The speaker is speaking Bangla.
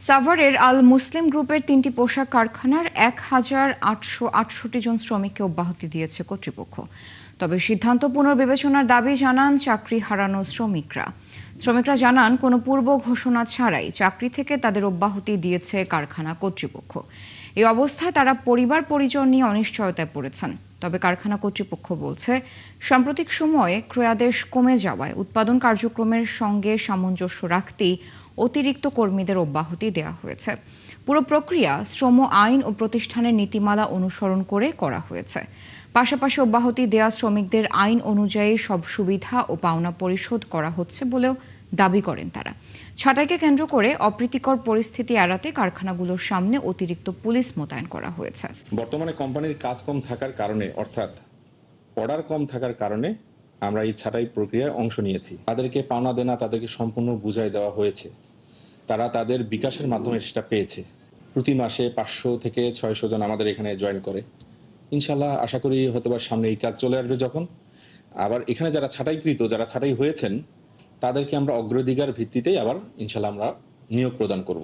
সাভারের আল মুসলিম গ্রুপের ৩টি পোশাক কারখানার ১,৮৬৮ জন শ্রমিককে অব্যাহতি দিয়েছে কর্তৃপক্ষ। তবে সিদ্ধান্ত পুনর্বিবেচনার দাবি জানান চাকরি হারানো শ্রমিকরা। শ্রমিকরা জানান, কোনো পূর্ব ঘোষণা ছাড়াই চাকরি থেকে তাদের অব্যাহতি দিয়েছে কারখানা কর্তৃপক্ষ। এই অবস্থায় তারা পরিবার পরিজন নিয়ে অনিশ্চয়তায় পড়েছেন। তবে কারখানা কর্তৃপক্ষ বলছে, সাম্প্রতিক সময়ে ক্রয়াদেশ কমে যাওয়ায় উৎপাদন কার্যক্রমের সঙ্গে সামঞ্জস্য রাখতেই অতিরিক্ত কর্মীদের অব্যাহতি দেওয়া হয়েছে। পুরো প্রক্রিয়া শ্রম আইন ও প্রতিষ্ঠানের নীতিমালা অনুসরণ করে করা হয়েছে। পাশাপাশি অব্যাহতি দেওয়া শ্রমিকদের আইন অনুযায়ী সব সুবিধা ও পাওনা পরিশোধ করা হচ্ছে বলেও দাবি করেন তারা। ছাঁটাইকে কেন্দ্র করে অপ্রীতিকর পরিস্থিতি এড়াতে কারখানাগুলোর সামনে অতিরিক্ত পুলিশ মোতায়েন করা হয়েছে। বর্তমানে কোম্পানির কাজ কম থাকার কারণে, অর্থাৎ অর্ডার কম থাকার কারণে আমরা এই ছাঁটাই প্রক্রিয়ায় অংশ নিয়েছি। তাদেরকে পাওনা দেনা তাদেরকে সম্পূর্ণ বুঝাই দেওয়া হয়েছে। তারা তাদের বিকাশের মাধ্যমে সেটা পেয়েছে। প্রতি মাসে 500 থেকে 600 জন আমাদের এখানে জয়েন করে। ইনশাল্লাহ আশা করি হয়তোবা সামনে এই কাজ চলে আসবে যখন। আবার এখানে যারা ছাঁটাইকৃত, যারা ছাঁটাই হয়েছেন, তাদেরকে আমরা অগ্রাধিকার ভিত্তিতেই আবার ইনশাল্লাহ আমরা নিয়োগ প্রদান করব।